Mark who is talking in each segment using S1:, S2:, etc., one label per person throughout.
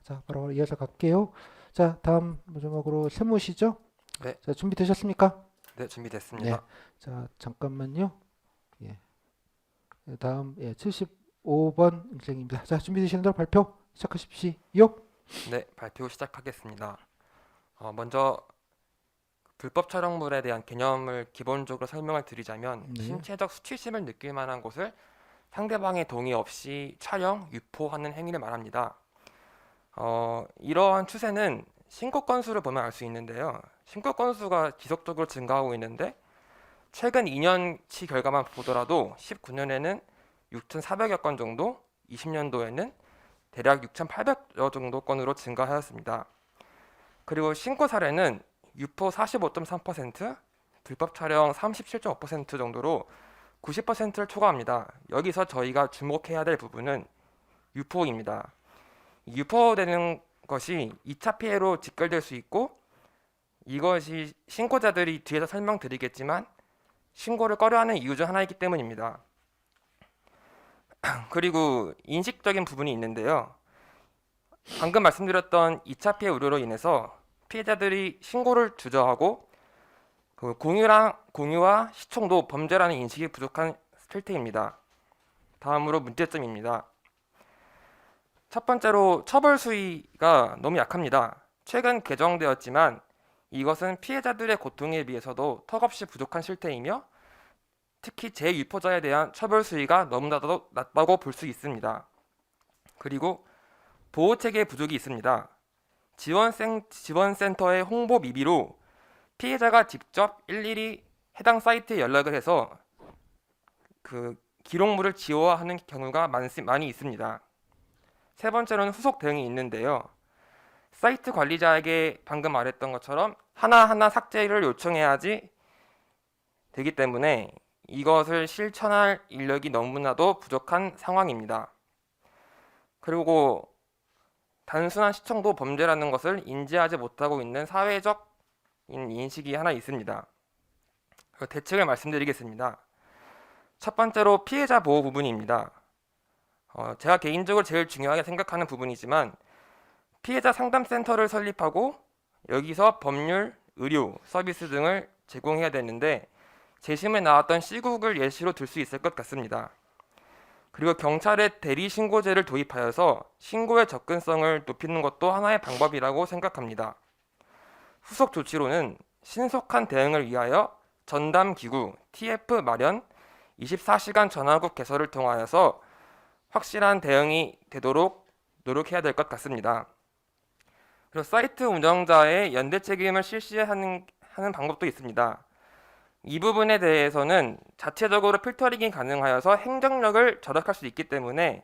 S1: 자, 바로 이어서 갈게요. 자, 다음 마지막으로 세무시죠?
S2: 네,
S1: 자, 준비되셨습니까?
S2: 네,
S1: 네.
S2: 준비됐습니다.
S1: 자, 잠깐만요. 예. 다음 75번 인생입니다. 자, 준비되시는 대로 발표 시작하십시오.
S2: 네, 발표 시작하겠습니다. 먼저 불법 촬영물에 대한 개념을 기본적으로 설명을 드리자면
S1: 네.
S2: 신체적 수치심을 느낄 만한 곳을 상대방의 동의 없이 촬영, 유포하는 행위를 말합니다. 이러한 추세는 신고 건수를 보면 알 수 있는데요. 신고 건수가 지속적으로 증가하고 있는데 최근 2년치 결과만 보더라도 19년에는 6,400여 건 정도, 20년도에는 대략 6,800여 정도 건으로 증가하였습니다. 그리고 신고 사례는 유포 45.3%, 불법 촬영 37.5% 정도로 90%를 초과합니다. 여기서 저희가 주목해야 될 부분은 유포입니다. 유포되는 것이 2차 피해로 직결될 수 있고 이것이 신고자들이 뒤에서 설명드리겠지만 신고를 꺼려하는 이유 중 하나이기 때문입니다. 그리고 인식적인 부분이 있는데요. 방금 말씀드렸던 2차 피해 우려로 인해서 피해자들이 신고를 주저하고 그 공유와 시청도 범죄라는 인식이 부족한 실태입니다. 다음으로 문제점입니다. 첫 번째로 처벌 수위가 너무 약합니다. 최근 개정되었지만 이것은 피해자들의 고통에 비해서도 턱없이 부족한 실태이며 특히 재유포자에 대한 처벌 수위가 너무나도 낮다고 볼 수 있습니다. 그리고 보호체계 부족이 있습니다. 지원센터의 홍보 미비로 피해자가 직접 일일이 해당 사이트에 연락을 해서 그 기록물을 지워하는 경우가 많이 있습니다. 세 번째로는 후속 대응이 있는데요. 사이트 관리자에게 방금 말했던 것처럼 하나하나 삭제를 요청해야지 되기 때문에 이것을 실천할 인력이 너무나도 부족한 상황입니다. 그리고 단순한 시청도 범죄라는 것을 인지하지 못하고 있는 사회적 인식이 하나 있습니다. 대책을 말씀드리겠습니다. 첫 번째로 피해자 보호 부분입니다. 제가 개인적으로 제일 중요하게 생각하는 부분이지만 피해자 상담센터를 설립하고 여기서 법률, 의료, 서비스 등을 제공해야 되는데 재심에 나왔던 C국을 예시로 들 수 있을 것 같습니다. 그리고 경찰의 대리신고제를 도입하여서 신고의 접근성을 높이는 것도 하나의 방법이라고 생각합니다. 후속 조치로는 신속한 대응을 위하여 전담기구 TF 마련, 24시간 전화국 개설을 통하여서 확실한 대응이 되도록 노력해야 될 것 같습니다. 그리고 사이트 운영자의 연대 책임을 실시하는 방법도 있습니다. 이 부분에 대해서는 자체적으로 필터링이 가능하여서 행정력을 절약할 수 있기 때문에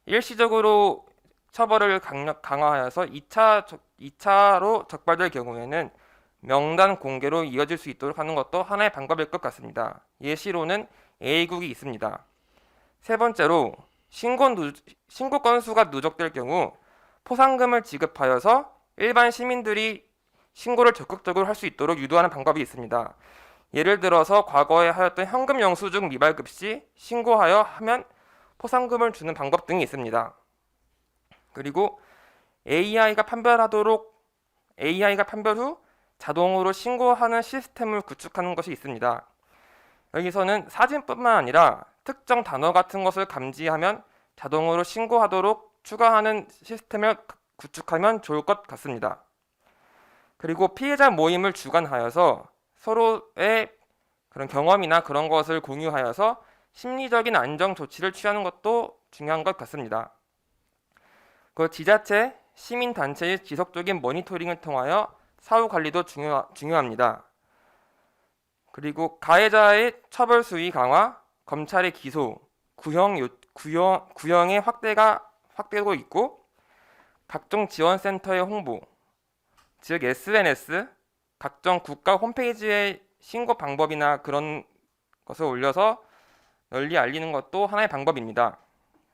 S2: 일시적으로 처벌을 강화하여서 2차로 적발될 경우에는 명단 공개로 이어질 수 있도록 하는 것도 하나의 방법일 것 같습니다. 예시로는 A국이 있습니다. 세 번째로 신고 건수가 누적될 경우 포상금을 지급하여서 일반 시민들이 신고를 적극적으로 할 수 있도록 유도하는 방법이 있습니다. 예를 들어서 과거에 하였던 현금 영수증 미발급 시 신고하여 하면 포상금을 주는 방법 등이 있습니다. 그리고 AI가 판별 후 자동으로 신고하는 시스템을 구축하는 것이 있습니다. 여기서는 사진뿐만 아니라 특정 단어 같은 것을 감지하면 자동으로 신고하도록 추가하는 시스템을 구축하면 좋을 것 같습니다. 그리고 피해자 모임을 주관하여서 서로의 그런 경험이나 그런 것을 공유하여서 심리적인 안정 조치를 취하는 것도 중요한 것 같습니다. 그 지자체, 시민단체의 지속적인 모니터링을 통하여 사후 관리도 중요합니다. 그리고 가해자의 처벌 수위 강화, 검찰의 기소, 구형의 확대되고 있고 각종 지원센터의 홍보, 즉 SNS, 각종 국가 홈페이지의 신고 방법이나 그런 것을 올려서 널리 알리는 것도 하나의 방법입니다.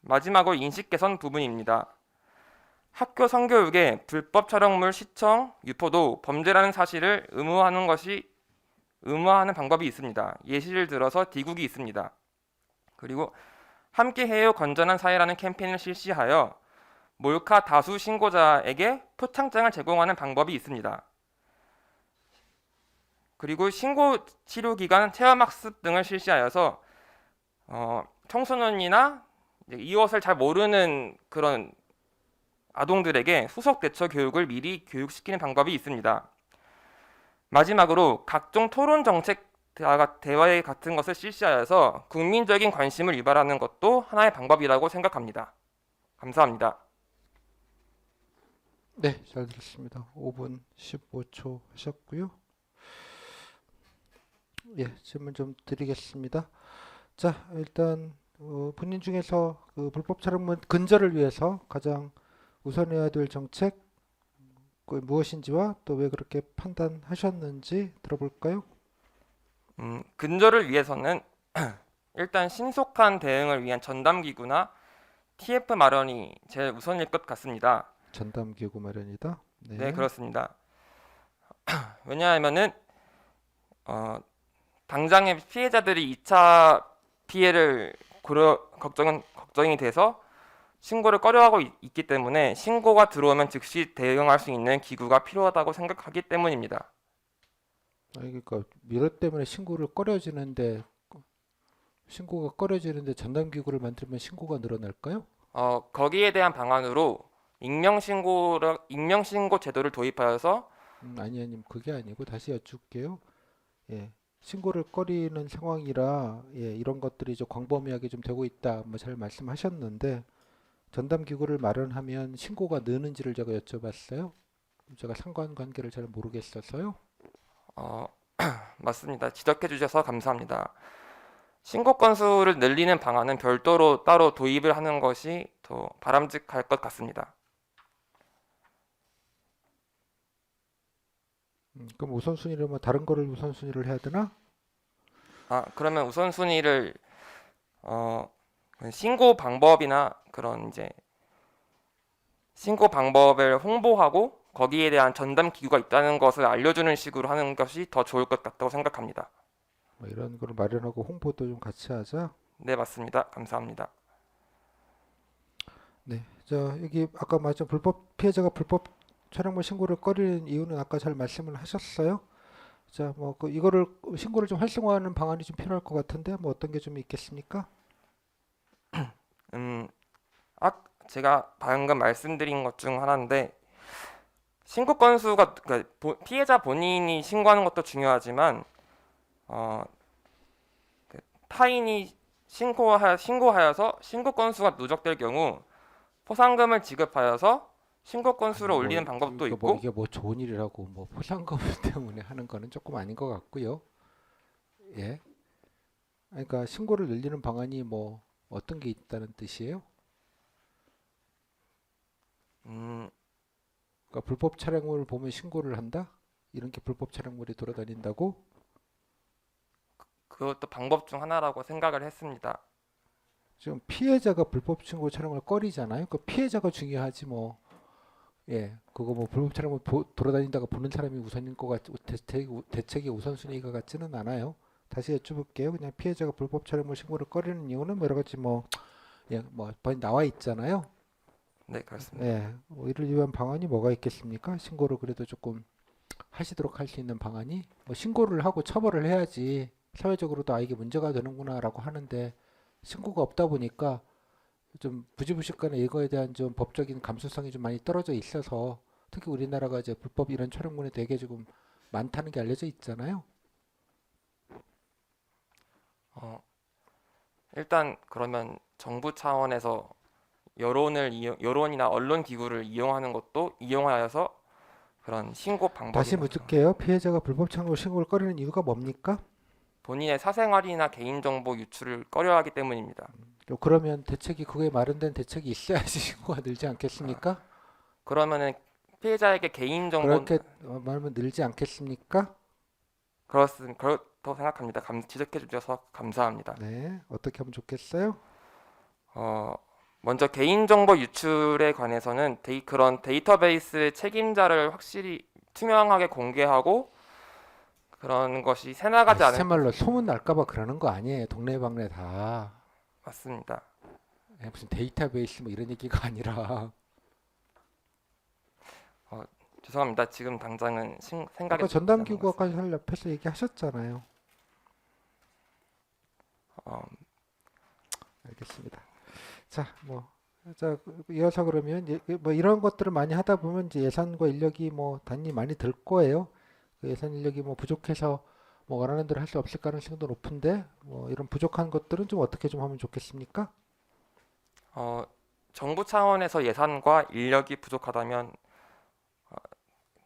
S2: 마지막으로 인식 개선 부분입니다. 학교 성교육에 불법 촬영물 시청, 유포도 범죄라는 사실을 의무화하는 방법이 있습니다. 예시를 들어서 D국이 있습니다. 그리고 함께해요 건전한 사회라는 캠페인을 실시하여 몰카 다수 신고자에게 표창장을 제공하는 방법이 있습니다. 그리고 신고 치료 기간 체험학습 등을 실시하여서 청소년이나 이제 이것을 잘 모르는 그런 아동들에게 후속 대처 교육을 미리 교육시키는 방법이 있습니다. 마지막으로 각종 토론 정책 대화 같은 것을 실시하여서 국민적인 관심을 유발하는 것도 하나의 방법이라고 생각합니다. 감사합니다.
S1: 네, 잘 들었습니다. 5분 15초 하셨고요. 예, 질문 좀 드리겠습니다. 자, 일단 본인 중에서 그 불법 촬영물 근절을 위해서 가장 우선해야 될 정책 무엇인지와 또 왜 그렇게 판단하셨는지 들어볼까요?
S2: 근절을 위해서는 일단 신속한 대응을 위한 전담기구나 TF 마련이 제일 우선일 것 같습니다.
S1: 전담기구 마련이다.
S2: 네,
S1: 네.
S2: 그렇습니다. 왜냐하면은 당장의 피해자들이 2차 피해를 걱정이 돼서 신고를 꺼려하고 있기 때문에 신고가 들어오면 즉시 대응할 수 있는 기구가 필요하다고 생각하기 때문입니다.
S1: 그러니까 미러 때문에 신고가 꺼려지는데 전담기구를 만들면 신고가 늘어날까요?
S2: 거기에 대한 방안으로 익명신고 제도를 도입하여서
S1: 아니, 그게 아니고 다시 여쭙게요. 예, 신고를 꺼리는 상황이라 예, 이런 것들이 좀 광범위하게 좀 되고 있다. 뭐 잘 말씀하셨는데 전담기구를 마련하면 신고가 느는지를 제가 여쭤봤어요. 제가 상관관계를 잘 모르겠어서요.
S2: 어, 맞습니다. 지적해 주셔서 감사합니다. 신고 건수를 늘리는 방안은 별도로 따로 도입을 하는 것이 더 바람직할 것 같습니다.
S1: 그럼 우선순위를 뭐 다른 거를 우선순위를 해야 되나?
S2: 그러면 우선순위를 신고 방법이나 그런 이제 신고 방법을 홍보하고 거기에 대한 전담 기구가 있다는 것을 알려주는 식으로 하는 것이 더 좋을 것 같다고 생각합니다.
S1: 뭐 이런 거를 마련하고 홍보도 좀 같이 하자.
S2: 네, 맞습니다. 감사합니다.
S1: 네. 자, 여기 아까 말씀 피해자가 불법 촬영물 신고를 꺼리는 이유는 아까 잘 말씀을 하셨어요. 자, 뭐 이거를 신고를 좀 활성화하는 방안이 좀 필요할 것 같은데 뭐 어떤 게 좀 있겠습니까?
S2: 음, 제가 방금 말씀드린 것 중 하나인데 신고 건수가 그러니까 피해자 본인이 신고하는 것도 중요하지만 어, 그 타인이 신고하여서 신고 건수가 누적될 경우 포상금을 지급하여서 신고 건수를
S1: 아니 뭐
S2: 올리는 방법도
S1: 이게
S2: 있고
S1: 뭐 좋은 일이라고 뭐 포상금 때문에 하는 거는 조금 아닌 것 같고요. 예. 그러니까 신고를 늘리는 방안이 뭐 어떤 게 있다는 뜻이에요?
S2: 음,
S1: 그러니까 불법 촬영물을 보면 신고를 한다? 이런 게 불법 촬영물이 돌아다닌다고?
S2: 그것도 방법 중 하나라고 생각을 했습니다.
S1: 지금 피해자가 불법 신고 촬영을 꺼리잖아요. 그 피해자가 중요하지 뭐. 예, 그거 뭐 불법 촬영을 돌아다닌다가 보는 사람이 우선인 것 대책의 우선순위가 같지는 않아요. 다시 여쭤볼게요. 그냥 피해자가 불법 촬영물 신고를 꺼리는 이유는 뭐 여러 가지 뭐, 예, 뭐 나와 있잖아요.
S2: 네, 그렇습니다.
S1: 예, 뭐 이를 위한 방안이 뭐가 있겠습니까? 신고를 그래도 조금 하시도록 할 수 있는 방안이 뭐 신고를 하고 처벌을 해야지 사회적으로도 이게 문제가 되는구나라고 하는데 신고가 없다 보니까 좀 부지불식간에 이거에 대한 좀 법적인 감수성이 좀 많이 떨어져 있어서 특히 우리나라가 이제 불법 이런 촬영물이 되게 조금 많다는 게 알려져 있잖아요.
S2: 어, 일단 그러면 정부 차원에서 여론이나 언론 기구를 이용하는 것도 이용하여서 그런 신고
S1: 다시
S2: 방법이나
S1: 묻을게요. 피해자가 불법 촬영물 신고를 꺼리는 이유가 뭡니까?
S2: 본인의 사생활이나 개인정보 유출을 꺼려하기 때문입니다.
S1: 그러면 대책이 그거에 마련된 대책이 있어야지 신고가 늘지 않겠습니까?
S2: 그러면은 피해자에게 개인정보
S1: 그렇게 말하면 늘지 않겠습니까?
S2: 그렇다고 생각합니다. 지적해 주셔서 감사합니다.
S1: 네, 어떻게 하면 좋겠어요?
S2: 어, 먼저 개인정보 유출에 관해서는 그런 데이터베이스 책임자를 확실히 투명하게 공개하고 그런 것이 새나가지 않을
S1: 참말로 소문 날까봐 그러는 거 아니에요. 동네방네 다.
S2: 맞습니다.
S1: 무슨 데이터베이스 뭐 이런 얘기가 아니라
S2: 죄송합니다. 지금 당장은 생각이
S1: 아까
S2: 나지 않는 것
S1: 전담기구 아까
S2: 같습니다.
S1: 옆에서 얘기하셨잖아요.
S2: 어,
S1: 알겠습니다. 자, 이어서 그러면 뭐 이런 것들을 많이 하다 보면 이제 예산과 인력이 뭐 단위 많이 들 거예요. 그 예산 인력이 뭐 부족해서 뭐 원하는 대로 할 수 없을 가능성도 높은데 뭐 이런 부족한 것들은 좀 어떻게 좀 하면 좋겠습니까?
S2: 어, 정부 차원에서 예산과 인력이 부족하다면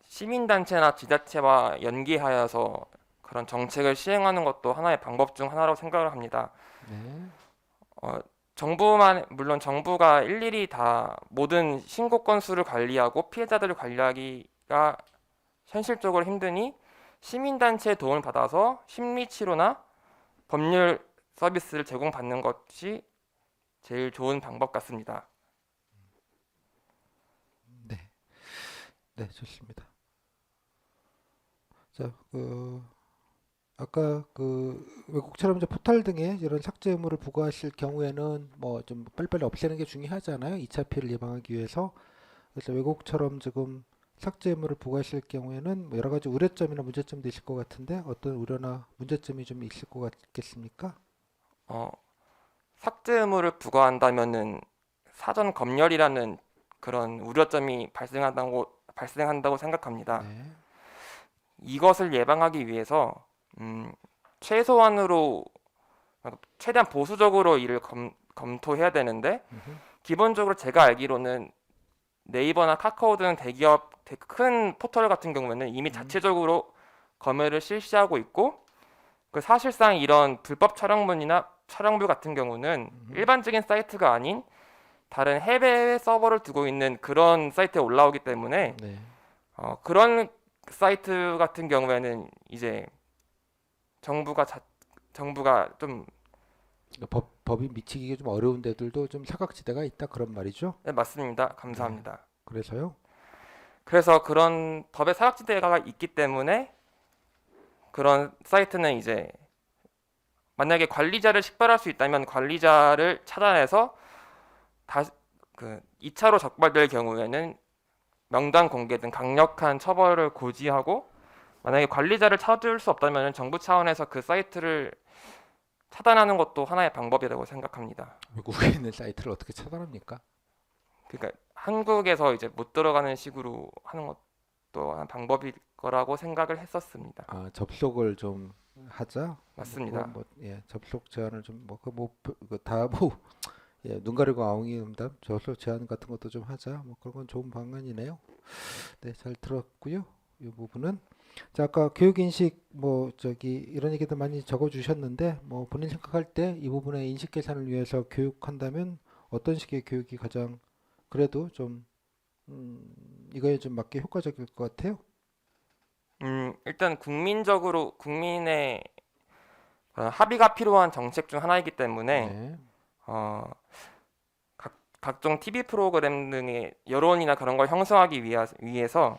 S2: 시민단체나 지자체와 연계하여서 그런 정책을 시행하는 것도 하나의 방법 중 하나라고 생각을 합니다.
S1: 네.
S2: 어, 물론 정부가 일일이 다 모든 신고 건수를 관리하고 피해자들을 관리하기가 현실적으로 힘드니 시민단체의 도움을 받아서 심리치료나 법률 서비스를 제공받는 것이 제일 좋은 방법 같습니다.
S1: 네. 네, 좋습니다. 자, 아까 외국처럼 이제 포털 등에 이런 삭제 의무를 부과하실 경우에는 뭐 좀 빨리빨리 없애는 게 중요하잖아요. 2차 피해를 예방하기 위해서. 그래서 외국처럼 지금 삭제 의무를 부과하실 경우에는 뭐 여러 가지 우려점이나 문제점도 있을 것 같은데 어떤 우려나 문제점이 좀 있을 것 같겠습니까?
S2: 어, 삭제 의무를 부과한다면은 사전 검열이라는 그런 우려점이 발생한다고 생각합니다.
S1: 네.
S2: 이것을 예방하기 위해서 음, 최소한으로 최대한 보수적으로 이를 검토해야 되는데
S1: 음흠.
S2: 기본적으로 제가 알기로는 네이버나 카카오 등 대기업 큰 포털 같은 경우에는 이미
S1: 음.
S2: 자체적으로 검열을 실시하고 있고 그 사실상 이런 불법 촬영문이나 촬영물 같은 경우는
S1: 음흠.
S2: 일반적인 사이트가 아닌 다른 해외 서버를 두고 있는 그런 사이트에 올라오기 때문에
S1: 네.
S2: 그런 사이트 같은 경우에는 이제 정부가 좀
S1: 그러니까 법이 미치기가 좀 어려운 데들도 좀 사각지대가 있다 그런 말이죠.
S2: 네, 맞습니다.
S1: 네.
S2: 감사합니다.
S1: 그래서요.
S2: 그래서 그런 법의 사각지대가 있기 때문에 그런 사이트는 이제 만약에 관리자를 식별할 수 있다면 관리자를 찾아내서 다시 2차로 적발될 경우에는 명단 공개 등 강력한 처벌을 고지하고 만약에 관리자를 찾을 수 없다면 정부 차원에서 그 사이트를 차단하는 것도 하나의 방법이라고 생각합니다.
S1: 외국에 있는 사이트를 어떻게 차단합니까?
S2: 그러니까 한국에서 이제 못 들어가는 식으로 하는 것도 한 방법일 거라고 생각을 했었습니다.
S1: 아, 접속을 좀 하자. 뭐 그건
S2: 맞습니다.
S1: 뭐 예, 접속 제한을 좀 뭐그뭐다뭐 예, 눈 가리고 아웅이 응답 접속 제한 같은 것도 좀 하자. 뭐 그런 건 좋은 방안이네요. 네, 잘 들었고요. 이 부분은 자, 아까 교육 인식 뭐 저기 이런 얘기도 많이 적어 주셨는데 뭐 본인 생각할 때 이 부분의 인식 개선을 위해서 교육한다면 어떤 식의 교육이 가장 그래도 좀 이거에 좀 맞게 효과적일 것 같아요.
S2: 일단 국민적으로 국민의 합의가 필요한 정책 중 하나이기 때문에
S1: 네.
S2: 어, 각종 TV 프로그램 등의 여론이나 그런 걸 형성하기 위해서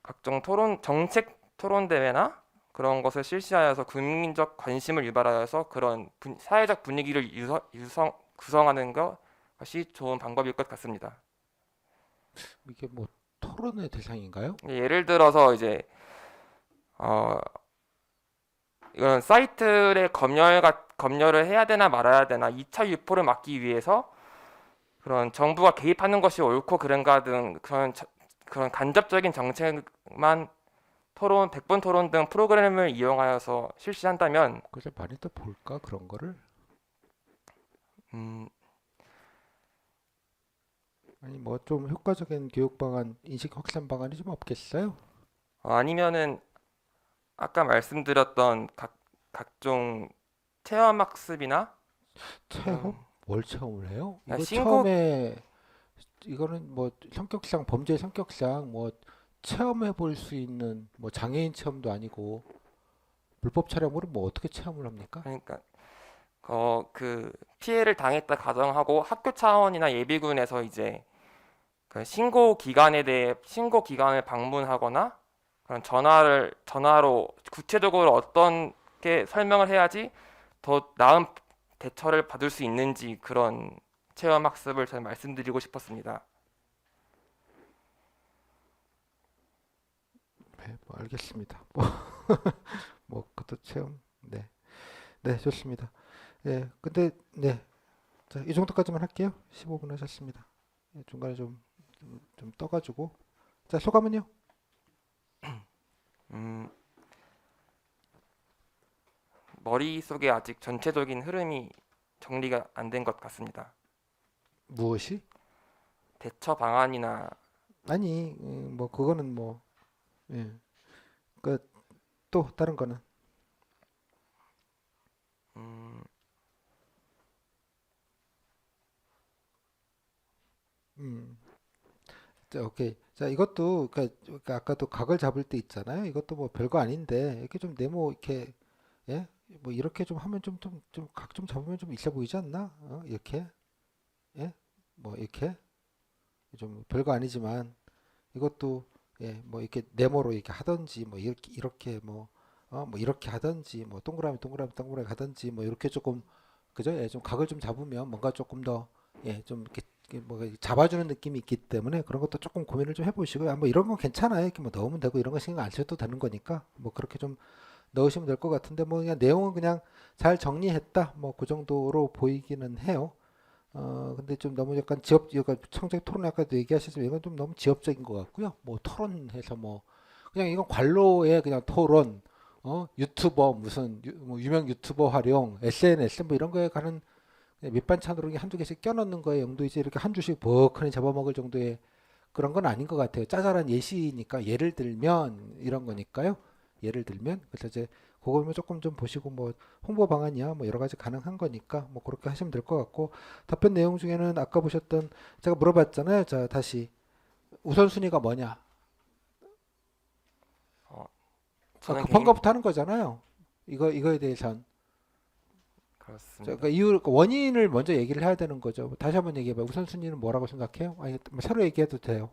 S2: 각종 정책 토론 대회나 그런 것을 실시하여서 국민적 관심을 유발하여서 그런 사회적 분위기를 구성하는 것이 좋은 방법일 것 같습니다.
S1: 이게 뭐 토론의 대상인가요?
S2: 예를 들어서 이제 어, 이런 사이트의 검열을 해야 되나 말아야 되나 2차 유포를 막기 위해서 그런 정부가 개입하는 것이 옳고 그른가 등 그런 간접적인 정책만 토론, 100분 토론 등 프로그램을 이용하여서 실시한다면
S1: 그래서 많이 또 볼까 그런 거를
S2: 음,
S1: 아니 뭐 좀 효과적인 교육 방안, 인식 확산 방안이 좀 없겠어요?
S2: 아니면은 아까 말씀드렸던 각종 체험 학습이나
S1: 체험?
S2: 그런
S1: 뭘 체험을 해요? 이거
S2: 신고
S1: 처음에 이거는 뭐 성격상 범죄 성격상 뭐 체험해 볼 수 있는 뭐 장애인 체험도 아니고 불법 촬영으로 뭐 어떻게 체험을 합니까?
S2: 그러니까 그 피해를 당했다 가정하고 학교 차원이나 예비군에서 이제 그 신고 기관을 방문하거나 그런 전화로 구체적으로 어떻게 설명을 해야지 더 나은 대처를 받을 수 있는지 그런 체험 학습을 저는 말씀드리고 싶었습니다.
S1: 알겠습니다. 뭐 그것도 체험. 네. 네, 좋습니다. 예, 근데 네, 자, 이 정도까지만 할게요. 15분 하셨습니다. 예, 중간에 좀 떠가지고. 자, 소감은요?
S2: 음, 머릿속에 아직 전체적인 흐름이 정리가 안 된 것 같습니다.
S1: 무엇이?
S2: 대처 방안이나
S1: 아니, 뭐 그거는 뭐, 예, 그 또 다른 거는,
S2: 음,
S1: 음, 자, 오케이. 자, 이것도 그러니까 아까도 각을 잡을 때 있잖아요. 이것도 뭐 별거 아닌데 이렇게 좀 네모 이렇게 예, 뭐 이렇게 좀 하면 좀 각 좀 잡으면 좀 있어 보이지 않나? 이렇게 예, 뭐 이렇게 좀 별거 아니지만 이것도 예, 뭐 이렇게 네모로 이렇게 하든지 뭐 이렇게 뭐 뭐 이렇게 하든지 뭐 동그라미 하든지 뭐 이렇게 조금 그죠? 예, 좀 각을 좀 잡으면 뭔가 조금 더 예, 좀 이렇게 뭐 잡아주는 느낌이 있기 때문에 그런 것도 조금 고민을 좀 해보시고요. 뭐 이런 건 괜찮아요. 이렇게 뭐 넣으면 되고 이런 거 신경 안 써도 되는 거니까 뭐 그렇게 좀 넣으시면 될 것 같은데 뭐 그냥 내용은 그냥 잘 정리했다 뭐 그 정도로 보이기는 해요. 근데 좀 너무 약간 약간 청색 토론 아까도 얘기하셨지만 이건 좀 너무 지엽적인 것 같고요. 뭐 토론해서 뭐 그냥 이건 관로의 그냥 토론, 유튜버 무슨 뭐 유명 유튜버 활용, SNS 뭐 이런 거에 가는 그냥 밑반찬으로 이게 한두 개씩 껴넣는 거에 용도이지 이렇게 한 주씩 버크니 잡아먹을 정도의 그런 건 아닌 것 같아요. 짜잘한 예시니까 예를 들면 이런 거니까요. 예를 들면 그래서 이제 그거면 조금 좀 보시고 뭐 홍보 방안이야 뭐 여러 가지 가능한 거니까 뭐 그렇게 하시면 될 것 같고 답변 내용 중에는 아까 보셨던 제가 물어봤잖아요. 자 다시 우선순위가 뭐냐?
S2: 어,
S1: 아,
S2: 저는
S1: 급한
S2: 개인
S1: 것부터 하는 거잖아요. 이거에 대해선 자, 그
S2: 그렇습니다.
S1: 이유 그 원인을 먼저 얘기를 해야 되는 거죠. 다시 한번 얘기해봐. 우선순위는 뭐라고 생각해요? 아니 뭐 새로 얘기해도 돼요.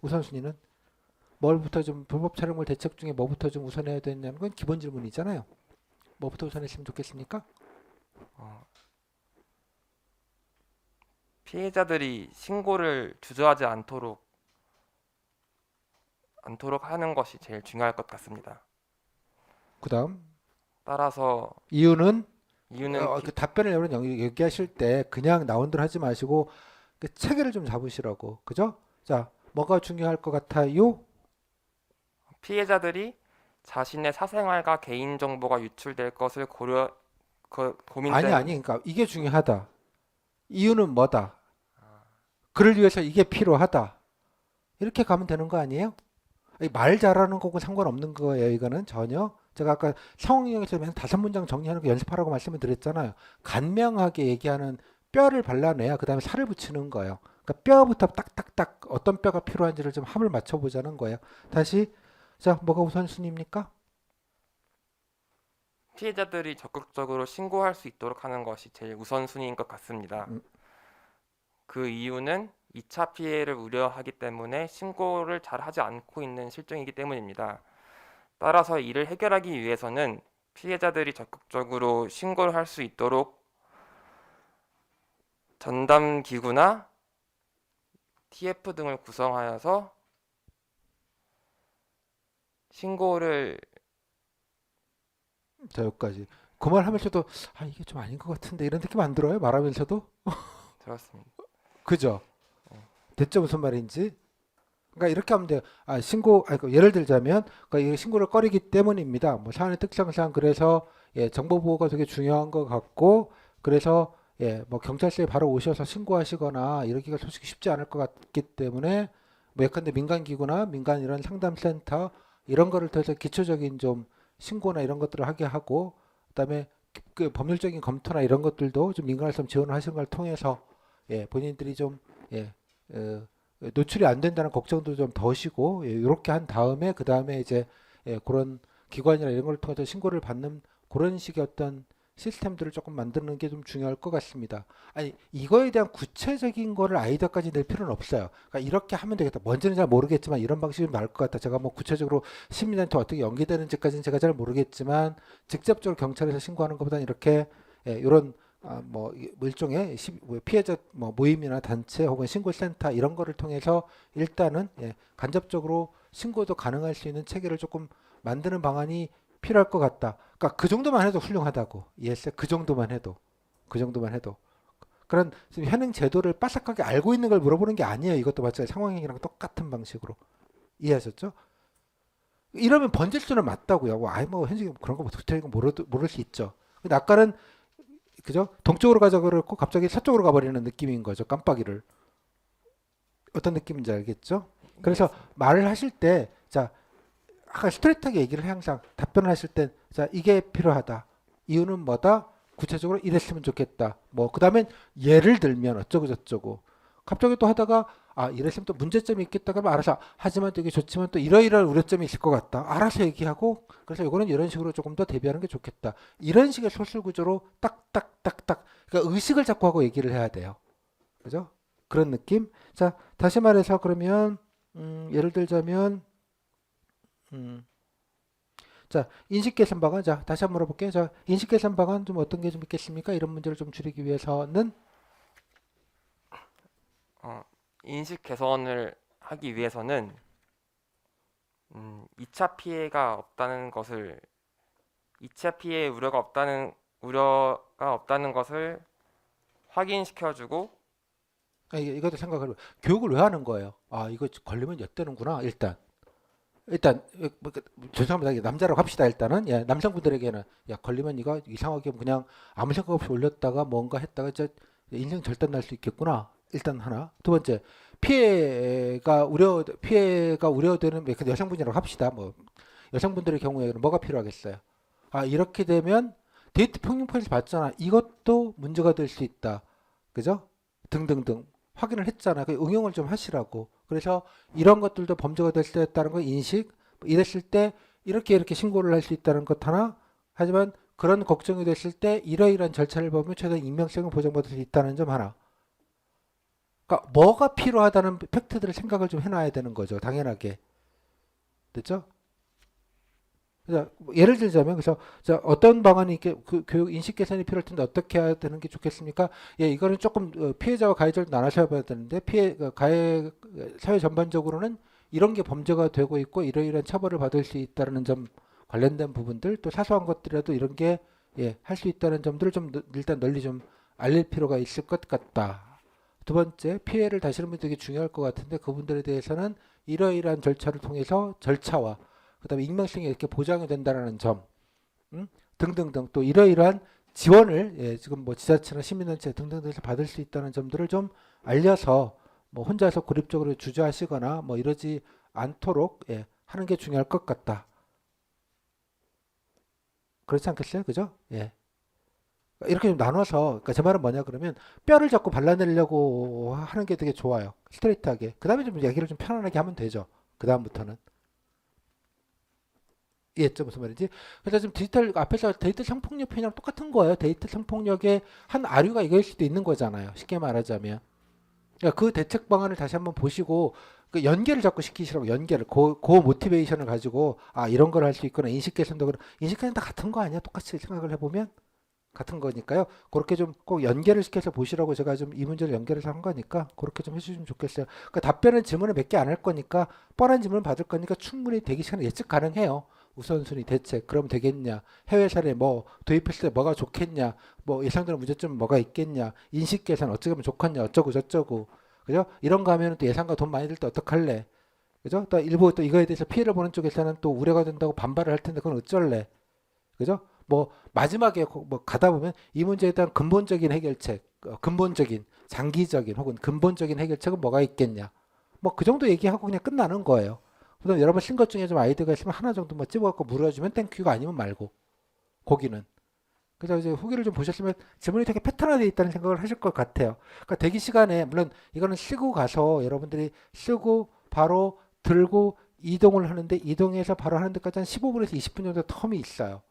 S1: 우선순위는 뭘부터 좀 불법 촬영물 대책 중에 뭐부터 좀 우선해야 되냐는 건 기본 질문이잖아요. 뭐부터 우선했으면 좋겠습니까?
S2: 어, 피해자들이 신고를 주저하지 않도록 하는 것이 제일 중요할 것 같습니다.
S1: 그다음
S2: 따라서
S1: 이유는
S2: 이유는
S1: 그 답변을 여러분 얘기하실 때 그냥 나온 대로 하지 마시고 그 체계를 좀 잡으시라고. 그죠? 자, 뭐가 중요할 것 같아요?
S2: 피해자들이 자신의 사생활과 개인정보가 유출될 것을 고민
S1: 아니.
S2: 때문에
S1: 그러니까 이게 중요하다. 이유는 뭐다? 그를 위해서 이게 필요하다. 이렇게 가면 되는 거 아니에요? 아니, 말 잘하는 거고 상관없는 거예요. 이거는 전혀. 제가 아까 상황형에서 맨 5문장 정리하는 거 연습하라고 말씀을 드렸잖아요. 간명하게 얘기하는 뼈를 발라내야 그 다음에 살을 붙이는 거예요. 그러니까 뼈부터 딱딱딱 어떤 뼈가 필요한지를 좀 합을 맞춰보자는 거예요. 다시 자 뭐가 우선순위입니까?
S2: 피해자들이 적극적으로 신고할 수 있도록 하는 것이 제일 우선순위인 것 같습니다.
S1: 음,
S2: 그 이유는 2차 피해를 우려하기 때문에 신고를 잘 하지 않고 있는 실정이기 때문입니다. 따라서 이를 해결하기 위해서는 피해자들이 적극적으로 신고를 할 수 있도록 전담 기구나 TF 등을 구성하여서 신고를
S1: 자 여기까지. 그 말 하면서도 아 이게 좀 아닌 것 같은데 이런 느낌 안 들어요? 말하면서도
S2: 들었습니다.
S1: 그죠? 대체 무슨 말인지? 그러니까 이렇게 하면 돼요. 예를 들자면, 그러니까 이 신고를 꺼리기 때문입니다. 뭐 사안의 특성상 그래서 예, 정보 보호가 되게 중요한 것 같고, 그래서 예, 뭐 경찰서에 바로 오셔서 신고하시거나 이러기가 솔직히 쉽지 않을 것 같기 때문에 뭐 예컨대 민간기구나 민간 이런 상담센터 이런 거를 통해서 기초적인 좀 신고나 이런 것들을 하게 하고, 그다음에 그 법률적인 검토나 이런 것들도 좀 민간활성 지원을 하시는 걸 통해서 예, 본인들이 좀 예, 어, 노출이 안 된다는 걱정도 좀 더시고 예, 이렇게 한 다음에 그 다음에 이제 예, 그런 기관이나 이런 걸 통해서 신고를 받는 그런 식의 어떤 시스템들을 조금 만드는 게 좀 중요할 것 같습니다. 아니 이거에 대한 구체적인 거를 아이디어까지 낼 필요는 없어요. 그러니까 이렇게 하면 되겠다. 뭔지는 잘 모르겠지만 이런 방식이 나을 것 같다. 제가 뭐 구체적으로 시민한테 어떻게 연계되는지까지는 제가 잘 모르겠지만 직접적으로 경찰에서 신고하는 것보다는 이렇게 예, 이런 뭐 일종의 뭐 피해자 뭐 모임이나 단체 혹은 신고센터 이런 거를 통해서 일단은 예, 간접적으로 신고도 가능할 수 있는 체계를 조금 만드는 방안이 필요할 것 같다. 그러니까 그 정도만 해도 훌륭하다고. 이해했어요? 그 정도만 해도. 그 정도만 해도. 그런 지금 현행 제도를 빠삭하게 알고 있는 걸 물어보는 게 아니에요. 이것도 마찬가지 상황행위랑 똑같은 방식으로. 이해하셨죠? 이러면 번질 수는 맞다고요. 뭐, 아이 뭐 현직이 그런 거 도대체 모를 수 있죠. 근데 아까는 그죠? 동쪽으로 가자 그랬고 갑자기 서쪽으로 가버리는 느낌인 거죠. 깜빡이를. 어떤 느낌인지 알겠죠? 그래서 말을 하실 때, 자, 아까 스트레이트하게 얘기를 해 항상 답변을 하실 때, 자, 이게 필요하다. 이유는 뭐다? 구체적으로 이랬으면 좋겠다. 뭐, 그 다음엔 예를 들면 어쩌고 저쩌고. 갑자기 또 하다가, 아, 이랬으면 또 문제점이 있겠다. 그러면 알아서, 하지만 또 이게 좋지만 또 이러이러한 우려점이 있을 것 같다. 알아서 얘기하고, 그래서 이거는 이런 식으로 조금 더 대비하는 게 좋겠다. 이런 식의 소술 구조로 딱딱딱딱. 그러니까 의식을 잡고 하고 얘기를 해야 돼요. 그죠? 그런 느낌? 자, 다시 말해서 그러면, 예를 들자면, 음, 자, 인식 개선 방안. 자, 다시 한번 물어볼게요. 자, 인식 개선 방안 좀 어떤 게 좀 있겠습니까? 이런 문제를 좀 줄이기 위해서는
S2: 어, 인식 개선을 하기 위해서는 2차 피해가 없다는 것을 2차 피해 우려가 없다는 것을 확인시켜주고
S1: 아, 이것도 생각을 교육을 왜 하는 거예요? 아, 이거 걸리면 엿되는구나. 일단 죄송합니다. 이게 남자라고 합시다. 일단은 예, 남성분들에게는 야 걸리면 이거 이상하게 그냥 아무 생각 없이 올렸다가 뭔가 했다가 이제 인생 절단 날 수 있겠구나. 일단 하나. 두 번째 피해가 우려되는 그 여성분이라고 합시다. 뭐 여성분들의 경우에는 뭐가 필요하겠어요? 아 이렇게 되면 데이트 평균포인트 받잖아. 이것도 문제가 될 수 있다. 그죠? 등등등 확인을 했잖아. 그 응용을 좀 하시라고. 그래서 이런 것들도 범죄가 될 수 있다는 거 인식. 이랬을 때 이렇게 신고를 할 수 있다는 것 하나. 하지만 그런 걱정이 됐을 때 이러이러한 절차를 보면 최대한 익명성을 보장받을 수 있다는 점 하나. 그러니까 뭐가 필요하다는 팩트들을 생각을 좀 해놔야 되는 거죠. 당연하게. 됐죠? 그래서 뭐 예를 들자면 그래서 자, 어떤 방안이 이렇게 그 교육 인식 개선이 필요할 텐데 어떻게 해야 되는 게 좋겠습니까? 예, 이거는 조금 피해자와 가해자를 나눠서 봐야 되는데 가해 사회 전반적으로는 이런 게 범죄가 되고 있고 이러이러한 처벌을 받을 수 있다는 점 관련된 부분들 또 사소한 것들이라도 이런 게 예, 할 수 있다는 점들을 좀 일단 널리 좀 알릴 필요가 있을 것 같다. 두 번째, 피해를 다시는 분이 되게 중요할 것 같은데 그분들에 대해서는 이러이러한 절차를 통해서 절차와 그다음에 익명성이 이렇게 보장이 된다는 점, 등등등 또 이러이러한 지원을 예, 지금 뭐 지자체나 시민단체 등등등에서 받을 수 있다는 점들을 좀 알려서 뭐 혼자서 고립적으로 주저하시거나 뭐 이러지 않도록 예, 하는 게 중요할 것 같다. 그렇지 않겠어요? 그죠? 예. 이렇게 좀 나눠서 그러니까 제 말은 뭐냐 그러면 뼈를 잡고 발라내려고 하는 게 되게 좋아요. 스트레이트하게. 그다음에 좀 얘기를 좀 편안하게 하면 되죠. 그다음부터는. 이해했죠? 무슨 말인지? 그래서 지금 디지털 앞에서 데이터 성폭력 표현이랑 똑같은 거예요. 데이터 성폭력의 한 아류가 이거일 수도 있는 거잖아요. 쉽게 말하자면. 그러니까 그 대책 방안을 다시 한번 보시고 그 연계를 자꾸 시키시라고 연계를 그 모티베이션을 가지고 아 이런 걸 할 수 있구나 인식 개선도 그런 인식 개선 다 같은 거 아니야? 똑같이 생각을 해보면 같은 거니까요. 그렇게 좀 꼭 연계를 시켜서 보시라고 제가 좀 이 문제를 연결해서 한 거니까 그렇게 좀 해주시면 좋겠어요. 그러니까 답변은 질문을 몇 개 안 할 거니까 뻔한 질문 받을 거니까 충분히 대기 시간 예측 가능해요. 우선순위 대책 그러면 되겠냐 해외 사례 뭐 도입했을 때 뭐가 좋겠냐 뭐 예상되는 문제점 뭐가 있겠냐 인식 개선 어떻게 하면 좋겠냐 어쩌고 저쩌고 그죠 이런 거 하면 또 예상과 돈 많이 들 때 어떡할래 그죠 또 일부 또 이거에 대해서 피해를 보는 쪽에서는 또 우려가 된다고 반발을 할 텐데 그건 어쩔래 그죠 뭐 마지막에 뭐 가다 보면 이 문제에 대한 근본적인 해결책 근본적인 장기적인 혹은 근본적인 해결책은 뭐가 있겠냐 뭐 그 정도 얘기하고 그냥 끝나는 거예요. 그다음 여러분 쓴 것 중에 좀 아이디어가 있으면 하나 정도 뭐 집어갖고 물어주면 땡큐가 아니면 말고 거기는 그래서 이제 후기를 좀 보셨으면 질문이 되게 패턴화되어 있다는 생각을 하실 것 같아요. 그러니까 대기 시간에 물론 이거는 쓰고 가서 여러분들이 쓰고 바로 들고 이동을 하는데 이동해서 바로 하는 데까지 한 15분에서 20분 정도 텀이 있어요.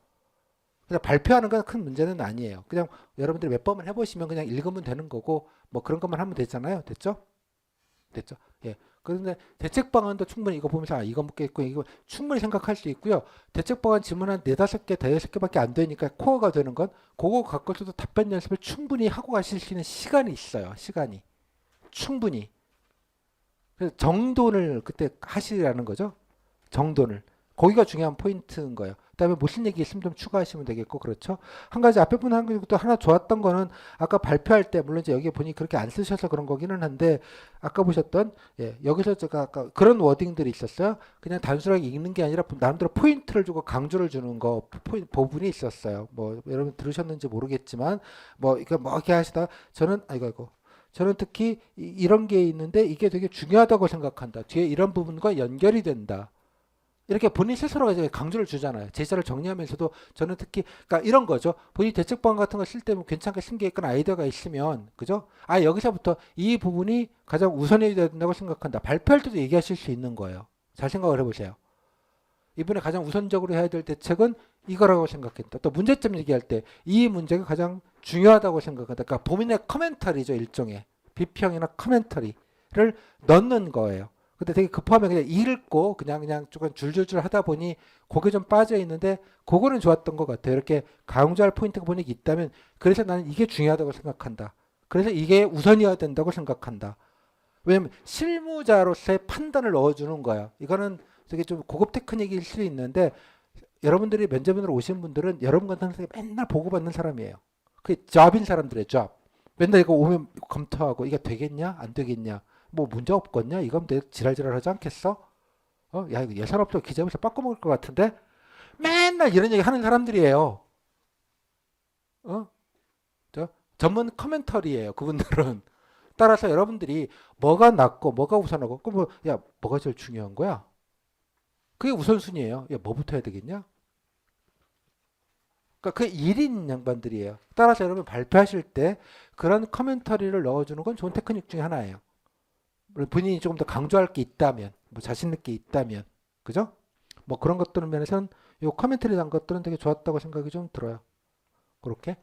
S1: 그래서 발표하는 건 큰 문제는 아니에요. 그냥 여러분들이 몇 번만 해보시면 그냥 읽으면 되는 거고 뭐 그런 것만 하면 되잖아요. 됐죠? 됐죠? 예. 그런데 대책 방안도 충분히 이거 보면서 아 이거 묻겠고 이거 충분히 생각할 수 있고요. 대책 방안 질문 한 네다섯 개, 대여섯 개밖에 안 되니까 코어가 되는 건 그거 갖고서도 답변 연습을 충분히 하고 가실 수 있는 시간이 있어요. 시간이 충분히. 그래서 정돈을 그때 하시라는 거죠. 정돈을. 거기가 중요한 포인트인 거예요. 그다음에 무슨 얘기 있으면 좀 추가하시면 되겠고 그렇죠. 한 가지 앞에 분 한 것도 하나 좋았던 거는 아까 발표할 때 물론 이제 여기 보니 그렇게 안 쓰셔서 그런 거기는 한데 아까 보셨던 여기서 제가 아까 그런 워딩들이 있었어요. 그냥 단순하게 읽는 게 아니라 나름대로 포인트를 주고 강조를 주는 거 부분이 있었어요. 뭐 여러분 들으셨는지 모르겠지만 뭐 이거 뭐 이렇게 하시다 저는 아이고 저는 특히 이런 게 있는데 이게 되게 중요하다고 생각한다. 뒤에 이런 부분과 연결이 된다. 이렇게 본인 스스로가 이제 강조를 주잖아요. 제시를 정리하면서도 저는 특히 그러니까 이런 거죠. 본인 대책 방안 같은 거 쓸 때 뭐 괜찮게 쓴 게 있거나 아이디어가 있으면 그죠? 아 여기서부터 이 부분이 가장 우선이 돼야 된다고 생각한다. 발표할 때도 얘기하실 수 있는 거예요. 잘 생각을 해보세요. 이번에 가장 우선적으로 해야 될 대책은 이거라고 생각했다. 또 문제점 얘기할 때 이 문제가 가장 중요하다고 생각한다. 그러니까 본인의 커멘터리죠. 일종의 비평이나 커멘터리를 넣는 거예요. 근데 되게 급하면 그냥 읽고 그냥 조금 줄줄줄 하다 보니 그게 좀 빠져 있는데 그거는 좋았던 것 같아요. 이렇게 강조할 포인트가 보니 있다면 그래서 나는 이게 중요하다고 생각한다. 그래서 이게 우선이어야 된다고 생각한다. 왜냐면 실무자로서의 판단을 넣어주는 거야. 이거는 되게 좀 고급 테크닉일 수 있는데 여러분들이 면접으로 오신 분들은 여러분 같은 사람이 맨날 보고받는 사람이에요. 그게 잡인 사람들의 잡. 맨날 이거 오면 검토하고 이게 되겠냐 안 되겠냐 뭐 문제 없겠냐 이건 내 지랄지랄하지 않겠어? 야 이거 예산 없어 기재부에서 빠꿔 먹을 것 같은데 맨날 이런 얘기 하는 사람들이에요. 어? 저 전문 커멘터리예요. 그분들은. 따라서 여러분들이 뭐가 낫고 뭐가 우선하고 그럼 야 뭐가 제일 중요한 거야? 그게 우선순위예요. 야 뭐부터 해야 되겠냐? 그러니까 그 1인 양반들이에요. 따라서 여러분 발표하실 때 그런 커멘터리를 넣어주는 건 좋은 테크닉 중에 하나예요. 본인이 조금 더 강조할 게 있다면, 뭐 자신 있게 있다면, 그죠? 뭐 그런 것들 면에서는 요 커멘터리 단 것들은 되게 좋았다고 생각이 좀 들어요. 그렇게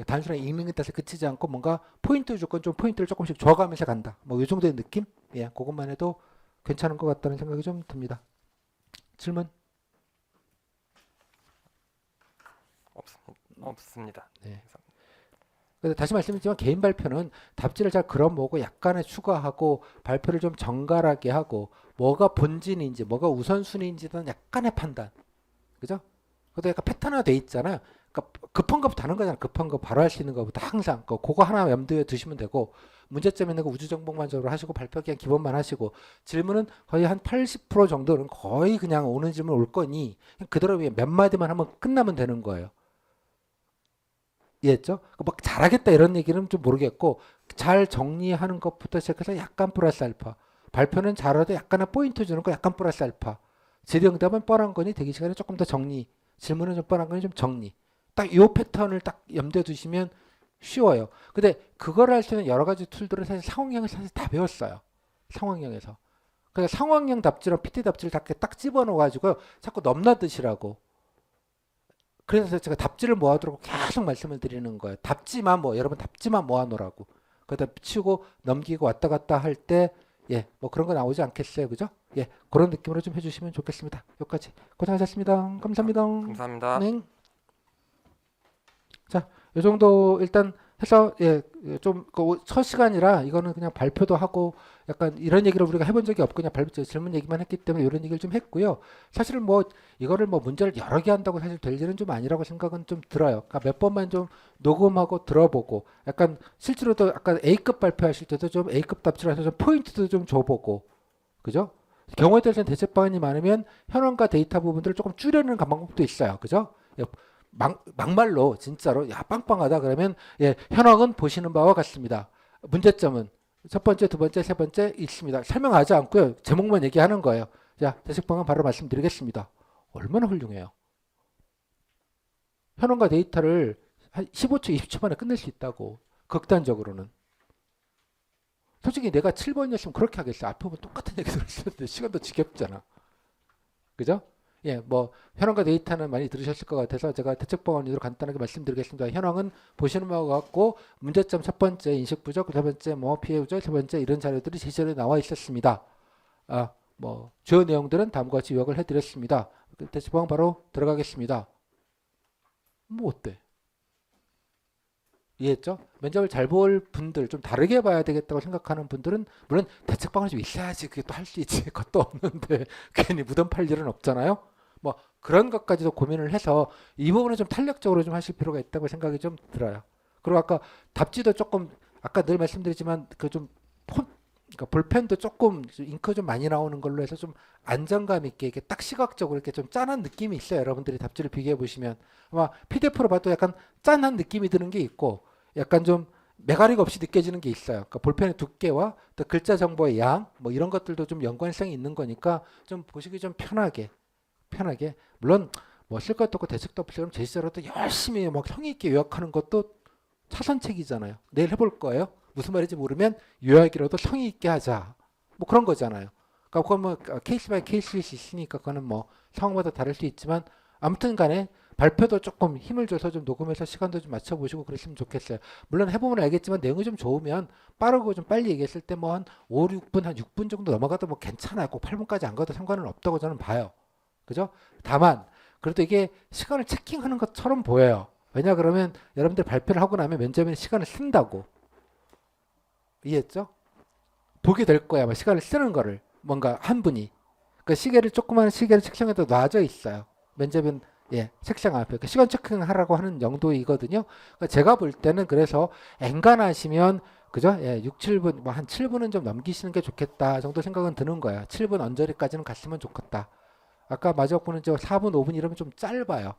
S1: 단순하게 읽는 것 따라서 그치지 않고 뭔가 포인트 주건 좀 포인트를 조금씩 줘가면서 간다. 뭐 이 정도의 느낌? 예, 그것만 해도 괜찮은 것 같다는 생각이 좀 듭니다. 질문?
S2: 없습니다.
S1: 네. 그래서 다시 말씀드리지만 개인 발표는 답지를 잘 걸어보고 약간의 추가하고 발표를 좀 정갈하게 하고 뭐가 본진인지 뭐가 우선순위인지에 대한 약간의 판단. 그죠? 그것도 약간 패턴화 돼 있잖아요. 그러니까 급한 것부터 하는 거잖아요. 급한 거 바로 할 수 있는 것부터 항상 그거 하나 염두에 두시면 되고 문제점 있는 거 우주정복만적으로 하시고 발표 그냥 기본만 하시고 질문은 거의 한 80% 정도는 거의 그냥 오는 질문 올 거니 그대로 몇 마디만 하면 끝나면 되는 거예요. 이해했죠? 막 잘하겠다 이런 얘기는 좀 모르겠고 잘 정리하는 것부터 시작해서 약간 플러스 알파 발표는 잘하도 약간의 포인트 주는 거 약간 플러스 알파 질의응답은 뻔한 거니 대기 시간에 조금 더 정리 질문은 좀 뻔한 거니 좀 정리 딱 이 패턴을 딱 염두에 두시면 쉬워요. 근데 그걸 할 수 있는 여러 가지 툴들은 사실 상황형을 사실 다 배웠어요. 상황형에서. 그래서 상황형 답지랑 PT 답지를 딱 집어넣어가지고 자꾸 넘나드시라고. 그래서 제가 답지를 모아두라고 계속 말씀을 드리는 거예요. 답지만 뭐 여러분 답지만 모아놓으라고. 그러다 치우고 넘기고 왔다 갔다 할 때 예, 뭐 그런 거 나오지 않겠어요, 그죠? 예, 그런 느낌으로 좀 해주시면 좋겠습니다. 여기까지 고생하셨습니다. 감사합니다.
S2: 감사합니다.
S1: 네. 자, 이 정도 일단 해서 예, 좀첫 시간이라 이거는 그냥 발표도 하고 약간 이런 얘기를 우리가 해본 적이 없고 그냥 발표 질문 얘기만 했기 때문에 이런 얘기를 좀 했고요. 사실은 뭐 이거를 뭐 문제를 여러 개 한다고 사실 될 일은 좀 아니라고 생각은 좀 들어요. 그러니까 몇 번만 좀 녹음하고 들어보고 약간 실제로도 아까 A급 발표하실 때도 좀 A급 답지를 해서 좀 포인트도 좀 줘보고 그죠? 경우에 따라서는 대책 방안이 많으면 현황과 데이터 부분들을 조금 줄여내는 방법도 있어요. 그죠? 막말로 진짜로 야 빵빵하다 그러면 예, 현황은 보시는 바와 같습니다. 문제점은 첫 번째, 두 번째, 세 번째 있습니다. 설명하지 않고요. 제목만 얘기하는 거예요. 자, 대책 방안 바로 말씀드리겠습니다. 얼마나 훌륭해요. 현황과 데이터를 한 15초, 20초 만에 끝낼 수 있다고. 극단적으로는. 솔직히 내가 7번이었으면 그렇게 하겠어. 앞에 보면 똑같은 얘기 들었는데 시간도 지겹잖아. 그죠? 예, 뭐 현황과 데이터는 많이 들으셨을 것 같아서 제가 대책 방안으로 간단하게 말씀드리겠습니다. 현황은 보시는 바와 같고 문제점 첫 번째 인식 부족, 두 번째 뭐 피해 우절, 세 번째 이런 자료들이 제시절에 나와 있었습니다. 뭐 주요 내용들은 다음과 같이 요약을 해드렸습니다. 대책 방안 바로 들어가겠습니다. 뭐 어때? 이해했죠? 면접을 잘 볼 분들, 좀 다르게 봐야 되겠다고 생각하는 분들은 물론 대책 방안이 좀 있어야지 그게 또 할 수 있지. 그것도 없는데 괜히 무덤 팔 일은 없잖아요. 뭐 그런 것까지도 고민을 해서 이 부분은 좀 탄력적으로 좀 하실 필요가 있다고 생각이 좀 들어요. 그리고 아까 답지도 조금 아까 늘 말씀드리지만 그 좀 폰, 그러니까 볼펜도 조금 잉크 좀 많이 나오는 걸로 해서 좀 안정감 있게 이렇게 딱 시각적으로 이렇게 좀 짠한 느낌이 있어요. 여러분들이 답지를 비교해 보시면 아마 PDF로 봐도 약간 짠한 느낌이 드는 게 있고 약간 좀 매가리가 없이 느껴지는 게 있어요. 그러니까 볼펜의 두께와 또 글자 정보의 양, 뭐 이런 것들도 좀 연관성이 있는 거니까 좀 보시기 좀 편하게. 물론 뭐 쓸 것도 없고 대책도 없이 그럼 제시자로도 열심히 막 성의 있게 요약하는 것도 차선책이잖아요. 내일 해볼 거예요. 무슨 말인지 모르면 요약이라도 성의 있게 하자. 뭐 그런 거잖아요. 그러니까 그건 뭐 케이스 바이 케이스일 수 있으니까 그거는 뭐 상황마다 다를 수 있지만 아무튼 간에 발표도 조금 힘을 줘서 좀 녹음해서 시간도 좀 맞춰보시고 그랬으면 좋겠어요. 물론 해보면 알겠지만 내용이 좀 좋으면 빠르고 좀 빨리 얘기했을 때 뭐 한 5, 6분, 한 6분 정도 넘어가도 뭐 괜찮아요. 꼭 8분까지 안 가도 상관은 없다고 저는 봐요. 그죠? 다만 그래도 이게 시간을 체킹하는 것처럼 보여요. 왜냐 그러면 여러분들 발표를 하고 나면 면접에는 시간을 쓴다고. 이해했죠? 보게 될 거야. 아마 시간을 쓰는 거를. 뭔가 한 분이. 그 시계를 조그마한 시계를 책상에다 놔져 있어요. 면접은 예, 책상 앞에 그 시간 체크하라고 하는 용도이거든요. 그러니까 제가 볼 때는 그래서 엔간하시면 그죠? 예, 6, 7분 뭐 한 7분은 좀 넘기시는 게 좋겠다 정도 생각은 드는 거예요. 7분 언저리까지는 갔으면 좋겠다. 아까 마지막 분은 저 4분, 5분 이러면 좀 짧아요.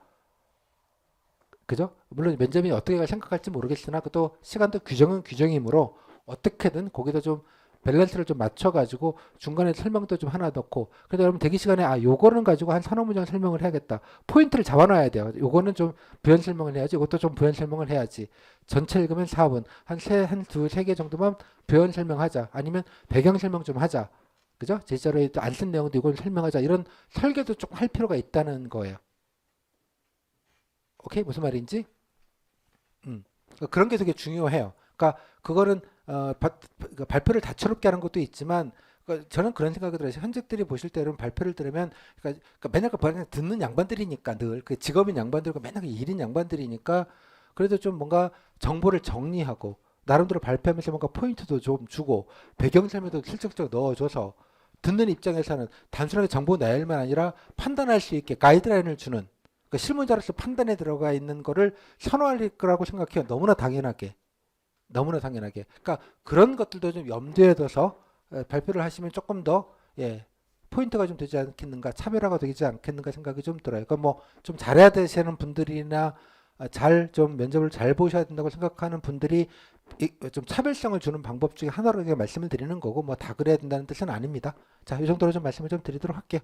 S1: 그죠? 물론 면접이 어떻게 생각할지 모르겠으나 또 시간도 규정은 규정이므로 어떻게든 거기다 좀 밸런스를 좀 맞춰가지고 중간에 설명도 좀 하나 넣고 그래도 여러분 대기 시간에 아 요거는 가지고 한 서너 문장 설명을 해야겠다 포인트를 잡아놔야 돼요. 요거는 좀 부연 설명을 해야지 이것도 좀 부연 설명을 해야지 전체 읽으면 4분 한 두 세 개 정도만 부연 설명하자 아니면 배경 설명 좀 하자 그죠? 제자로에 안 쓴 내용도 이건 설명하자 이런 설계도 조금 할 필요가 있다는 거예요. 오케이 무슨 말인지? 그런 게 되게 중요해요. 그러니까 그거는 그러니까 발표를 다채롭게 하는 것도 있지만 그러니까 저는 그런 생각이 들어요. 현직들이 보실 때 여러분 발표를 들으면 그러니까 맨날 그냥 듣는 양반들이니까 늘 그 직업인 양반들과 맨날 그 일인 양반들이니까 그래도 좀 뭔가 정보를 정리하고 나름대로 발표하면서 뭔가 포인트도 좀 주고 배경 설명도 슬쩍슬쩍 넣어줘서 듣는 입장에서는 단순하게 정보 내용만 아니라 판단할 수 있게 가이드라인을 주는 그러니까 실무자로서 판단에 들어가 있는 거를 선호할 거라고 생각해요. 너무나 당연하게. 그러니까 그런 것들도 좀 염두에 둬서 발표를 하시면 조금 더 예, 포인트가 좀 되지 않겠는가, 차별화가 되지 않겠는가 생각이 좀 들어요. 그러니까 뭐 좀 잘해야 되시는 분들이나 잘 좀 면접을 잘 보셔야 된다고 생각하는 분들이 좀 차별성을 주는 방법 중에 하나로 그냥 말씀을 드리는 거고 뭐 다 그래야 된다는 뜻은 아닙니다. 자, 이 정도로 좀 말씀을 좀 드리도록 할게요.